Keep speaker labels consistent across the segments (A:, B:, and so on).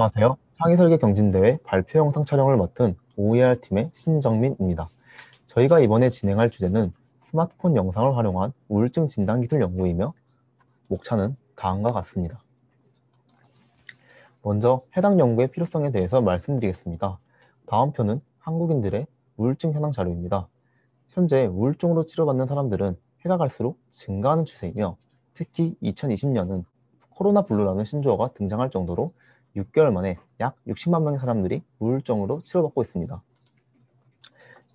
A: 안녕하세요. 창의설계 경진대회 발표 영상 촬영을 맡은 OER팀의 신정민입니다. 저희가 이번에 진행할 주제는 스마트폰 영상을 활용한 우울증 진단 기술 연구이며 목차는 다음과 같습니다. 먼저 해당 연구의 필요성에 대해서 말씀드리겠습니다. 다음 표는 한국인들의 우울증 현황 자료입니다. 현재 우울증으로 치료받는 사람들은 해가 갈수록 증가하는 추세이며 특히 2020년은 코로나 블루라는 신조어가 등장할 정도로 6개월 만에 약 60만 명의 사람들이 우울증으로 치료받고 있습니다.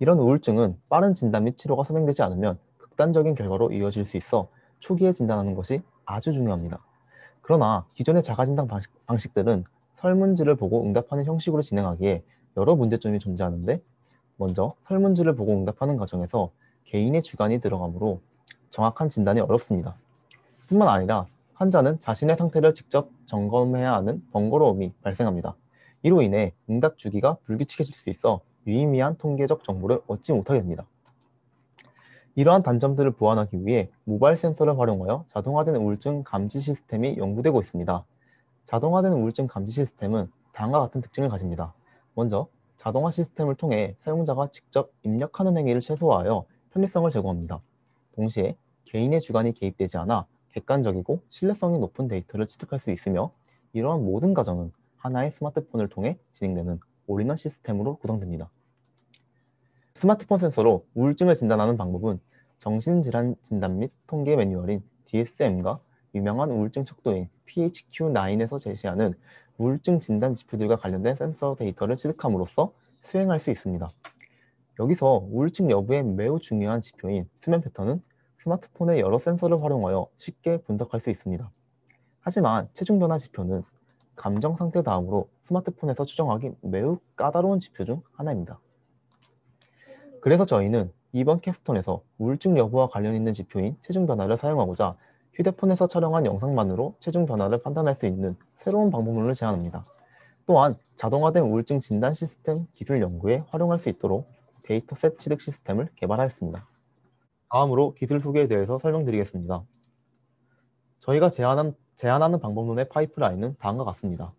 A: 이런 우울증은 빠른 진단 및 치료가 선행되지 않으면 극단적인 결과로 이어질 수 있어 초기에 진단하는 것이 아주 중요합니다. 그러나 기존의 자가진단 방식들은 설문지를 보고 응답하는 형식으로 진행하기에 여러 문제점이 존재하는데, 먼저 설문지를 보고 응답하는 과정에서 개인의 주관이 들어가므로 정확한 진단이 어렵습니다. 뿐만 아니라 환자는 자신의 상태를 직접 점검해야 하는 번거로움이 발생합니다. 이로 인해 응답 주기가 불규칙해질 수 있어 유의미한 통계적 정보를 얻지 못하게 됩니다. 이러한 단점들을 보완하기 위해 모바일 센서를 활용하여 자동화된 우울증 감지 시스템이 연구되고 있습니다. 자동화된 우울증 감지 시스템은 다음과 같은 특징을 가집니다. 먼저, 자동화 시스템을 통해 사용자가 직접 입력하는 행위를 최소화하여 편리성을 제공합니다. 동시에 개인의 주관이 개입되지 않아 객관적이고 신뢰성이 높은 데이터를 취득할 수 있으며, 이러한 모든 과정은 하나의 스마트폰을 통해 진행되는 올인원 시스템으로 구성됩니다. 스마트폰 센서로 우울증을 진단하는 방법은 정신질환 진단 및 통계 매뉴얼인 DSM과 유명한 우울증 척도인 PHQ-9에서 제시하는 우울증 진단 지표들과 관련된 센서 데이터를 취득함으로써 수행할 수 있습니다. 여기서 우울증 여부에 매우 중요한 지표인 수면 패턴은 스마트폰의 여러 센서를 활용하여 쉽게 분석할 수 있습니다. 하지만 체중 변화 지표는 감정 상태 다음으로 스마트폰에서 추정하기 매우 까다로운 지표 중 하나입니다. 그래서 저희는 이번 캡스톤에서 우울증 여부와 관련 있는 지표인 체중 변화를 사용하고자 휴대폰에서 촬영한 영상만으로 체중 변화를 판단할 수 있는 새로운 방법론을 제안합니다. 또한 자동화된 우울증 진단 시스템 기술 연구에 활용할 수 있도록 데이터셋 취득 시스템을 개발하였습니다. 다음으로 기술 소개에 대해서 설명드리겠습니다. 저희가 제안하는 방법론의 파이프라인은 다음과 같습니다.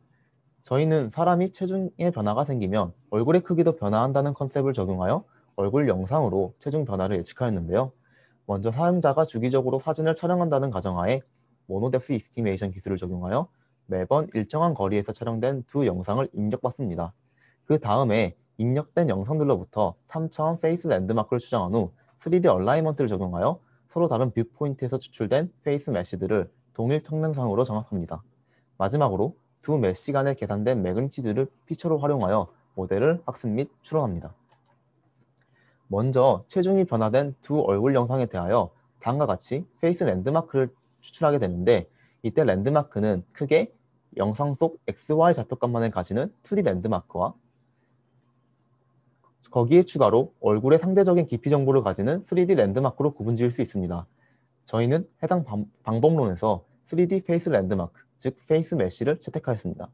A: 저희는 사람이 체중의 변화가 생기면 얼굴의 크기도 변화한다는 컨셉을 적용하여 얼굴 영상으로 체중 변화를 예측하였는데요. 먼저 사용자가 주기적으로 사진을 촬영한다는 가정하에 모노뎁스 이스티메이션 기술을 적용하여 매번 일정한 거리에서 촬영된 두 영상을 입력받습니다. 그 다음에 입력된 영상들로부터 3차원 페이스 랜드마크를 추정한 후 3D 얼라이먼트를 적용하여 서로 다른 뷰 포인트에서 추출된 페이스 메시들을 동일 평면상으로 정합합니다. 마지막으로 두 메시 간에 계산된 매그니튜드를 피처로 활용하여 모델을 학습 및 추론합니다. 먼저 체중이 변화된 두 얼굴 영상에 대하여 다음과 같이 페이스 랜드마크를 추출하게 되는데, 이때 랜드마크는 크게 영상 속 XY 좌표값만을 가지는 2D 랜드마크와 거기에 추가로 얼굴의 상대적인 깊이 정보를 가지는 3D 랜드마크로 구분지을 수 있습니다. 저희는 해당 방법론에서 3D 페이스 랜드마크, 즉 페이스 메쉬를 채택하였습니다.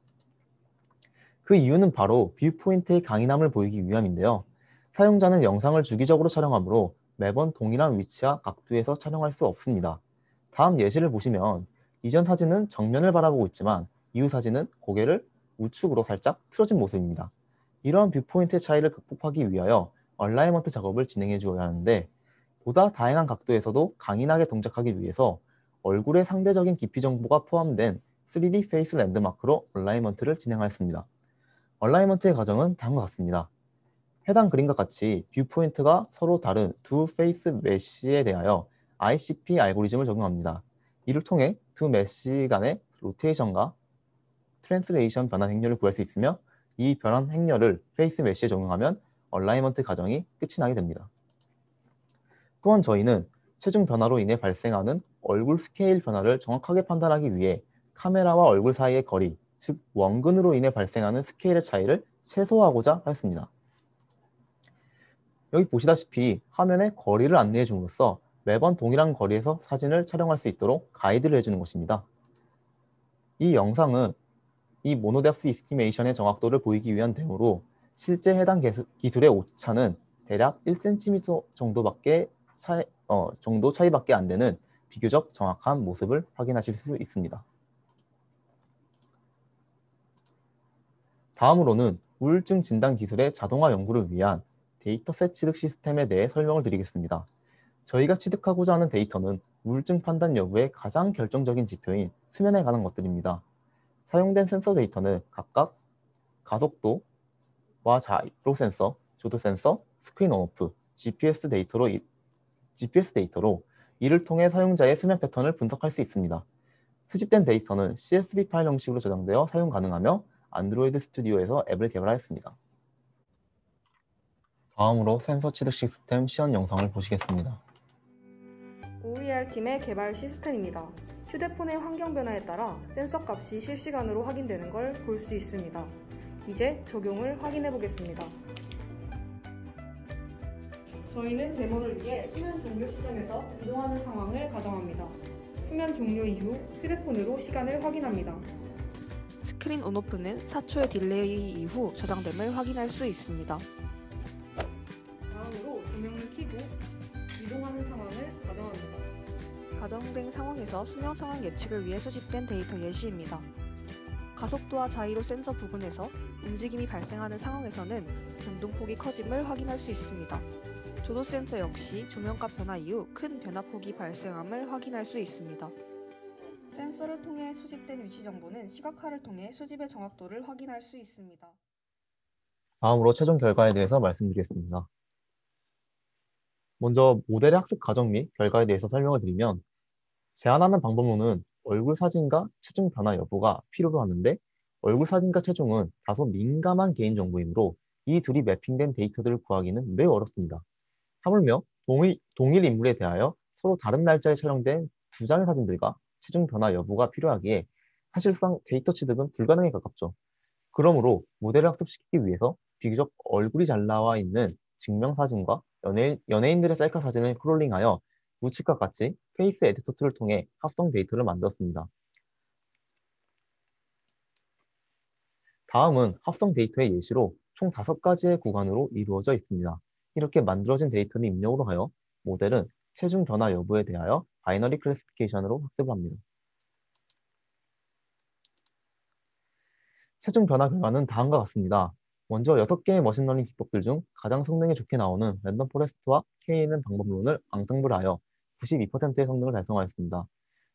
A: 그 이유는 바로 뷰 포인트의 강인함을 보이기 위함인데요. 사용자는 영상을 주기적으로 촬영하므로 매번 동일한 위치와 각도에서 촬영할 수 없습니다. 다음 예시를 보시면 이전 사진은 정면을 바라보고 있지만 이후 사진은 고개를 우측으로 살짝 틀어진 모습입니다. 이러한 뷰포인트의 차이를 극복하기 위하여 얼라이먼트 작업을 진행해 주어야 하는데, 보다 다양한 각도에서도 강인하게 동작하기 위해서 얼굴의 상대적인 깊이 정보가 포함된 3D 페이스 랜드마크로 얼라이먼트를 진행하였습니다. 얼라이먼트의 과정은 다음과 같습니다. 해당 그림과 같이 뷰 포인트가 서로 다른 두 페이스 메쉬에 대하여 ICP 알고리즘을 적용합니다. 이를 통해 두 메쉬 간의 로테이션과 트랜스레이션 변환 행렬을 구할 수 있으며, 이 변환 행렬을 페이스 메쉬에 적용하면 얼라이먼트 과정이 끝이 나게 됩니다. 또한 저희는 체중 변화로 인해 발생하는 얼굴 스케일 변화를 정확하게 판단하기 위해 카메라와 얼굴 사이의 거리, 즉 원근으로 인해 발생하는 스케일의 차이를 최소화하고자 하였습니다. 여기 보시다시피 화면에 거리를 안내해 줌으로써 매번 동일한 거리에서 사진을 촬영할 수 있도록 가이드를 해주는 것입니다. 이 영상은 이 모노뎁스 이스티메이션의 정확도를 보이기 위한 데모로 실제 해당 기술의 오차는 대략 1cm 정도 차이밖에 안 되는 비교적 정확한 모습을 확인하실 수 있습니다. 다음으로는 우울증 진단 기술의 자동화 연구를 위한 데이터셋 취득 시스템에 대해 설명을 드리겠습니다. 저희가 취득하고자 하는 데이터는 우울증 판단 여부의 가장 결정적인 지표인 수면에 관한 것들입니다. 사용된 센서 데이터는 각각 가속도와 자이로 센서, 조도 센서, 스크린 온오프, GPS 데이터로 이를 통해 사용자의 수면 패턴을 분석할 수 있습니다. 수집된 데이터는 CSV 파일 형식으로 저장되어 사용 가능하며 안드로이드 스튜디오에서 앱을 개발하였습니다. 다음으로 센서 취득 시스템 시연 영상을 보시겠습니다.
B: OER 팀의 개발 시스템입니다. 휴대폰의 환경 변화에 따라 센서 값이 실시간으로 확인되는 걸 볼 수 있습니다. 이제 적용을 확인해 보겠습니다. 저희는 데모를 위해 수면 종료 시점에서 이동하는 상황을 가정합니다. 수면 종료 이후 휴대폰으로 시간을 확인합니다.
C: 스크린 온오프는 4초의 딜레이 이후 저장됨을 확인할 수 있습니다.
B: 다음으로 조명을 켜고 이동하는 상황을 가정합니다.
C: 가정된 상황에서 수면 상황 예측을 위해 수집된 데이터 예시입니다. 가속도와 자이로 센서 부근에서 움직임이 발생하는 상황에서는 변동폭이 커짐을 확인할 수 있습니다. 조도 센서 역시 조명값 변화 이후 큰 변화폭이 발생함을 확인할 수 있습니다. 센서를 통해 수집된 위치 정보는 시각화를 통해 수집의 정확도를 확인할 수 있습니다.
A: 다음으로 최종 결과에 대해서 말씀드리겠습니다. 먼저 모델의 학습 과정 및 결과에 대해서 설명을 드리면 제안하는 방법론은 얼굴 사진과 체중 변화 여부가 필요로 하는데 얼굴 사진과 체중은 다소 민감한 개인정보이므로 이 둘이 매핑된 데이터들을 구하기는 매우 어렵습니다. 하물며 동일 인물에 대하여 서로 다른 날짜에 촬영된 두 장의 사진들과 체중 변화 여부가 필요하기에 사실상 데이터 취득은 불가능에 가깝죠. 그러므로 모델을 학습시키기 위해서 비교적 얼굴이 잘 나와 있는 증명사진과 연예인들의 셀카 사진을 크롤링하여 우측과 같이 페이스 에디터 툴을 통해 합성 데이터를 만들었습니다. 다음은 합성 데이터의 예시로 총 5가지의 구간으로 이루어져 있습니다. 이렇게 만들어진 데이터를 입력으로 하여 모델은 체중 변화 여부에 대하여 바이너리 클래시피케이션으로 학습을 합니다. 체중 변화 결과는 다음과 같습니다. 먼저 6개의 머신러닝 기법들 중 가장 성능이 좋게 나오는 랜덤 포레스트와 K는 방법론을 앙상블 하여 92%의 성능을 달성하였습니다.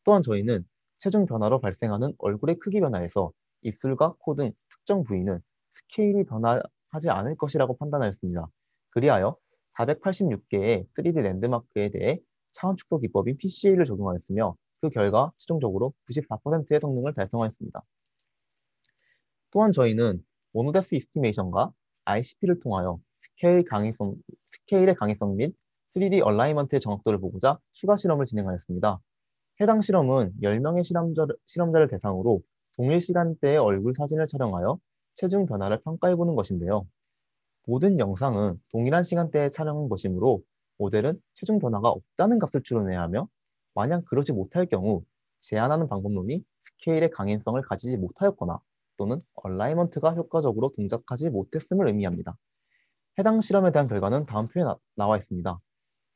A: 또한 저희는 체중 변화로 발생하는 얼굴의 크기 변화에서 입술과 코 등 특정 부위는 스케일이 변화하지 않을 것이라고 판단하였습니다. 그리하여 486개의 3D 랜드마크에 대해 차원 축소 기법인 PCA를 적용하였으며 그 결과 최종적으로 94%의 성능을 달성하였습니다. 또한 저희는 모노데스 이스티메이션과 ICP를 통하여 스케일의 강의성 및 3D 얼라이먼트의 정확도를 보고자 추가 실험을 진행하였습니다. 해당 실험은 10명의 실험자를 대상으로 동일 시간대의 얼굴 사진을 촬영하여 체중 변화를 평가해보는 것인데요. 모든 영상은 동일한 시간대에 촬영한 것이므로 모델은 체중 변화가 없다는 값을 추론해야 하며 만약 그러지 못할 경우 제안하는 방법론이 스케일의 강인성을 가지지 못하였거나 또는 얼라이먼트가 효과적으로 동작하지 못했음을 의미합니다. 해당 실험에 대한 결과는 다음 표에 나와 있습니다.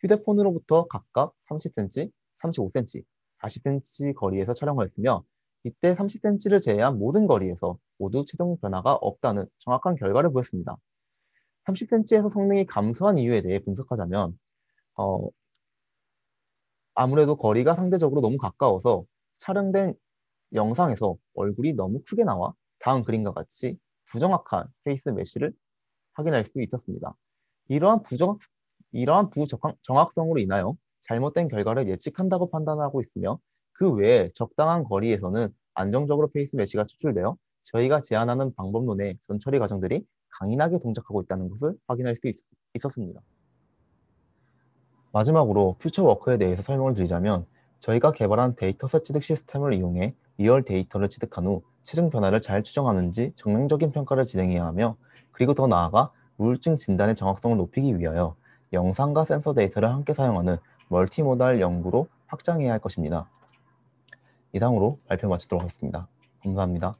A: 휴대폰으로부터 각각 30cm, 35cm, 40cm 거리에서 촬영하였으며 이때 30cm를 제외한 모든 거리에서 모두 체중 변화가 없다는 정확한 결과를 보였습니다. 30cm에서 성능이 감소한 이유에 대해 분석하자면 아무래도 거리가 상대적으로 너무 가까워서 촬영된 영상에서 얼굴이 너무 크게 나와 다음 그림과 같이 부정확한 페이스 메쉬를 확인할 수 있었습니다. 이러한 부정확성으로 인하여 잘못된 결과를 예측한다고 판단하고 있으며 그 외에 적당한 거리에서는 안정적으로 페이스 메쉬가 추출되어 저희가 제안하는 방법론의 전처리 과정들이 강인하게 동작하고 있다는 것을 확인할 수 있었습니다. 마지막으로 퓨처워크에 대해서 설명을 드리자면 저희가 개발한 데이터셋 취득 시스템을 이용해 리얼 데이터를 취득한 후 체중 변화를 잘 추정하는지 정량적인 평가를 진행해야 하며 그리고 더 나아가 우울증 진단의 정확성을 높이기 위하여 영상과 센서 데이터를 함께 사용하는 멀티모달 연구로 확장해야 할 것입니다. 이상으로 발표 마치도록 하겠습니다. 감사합니다.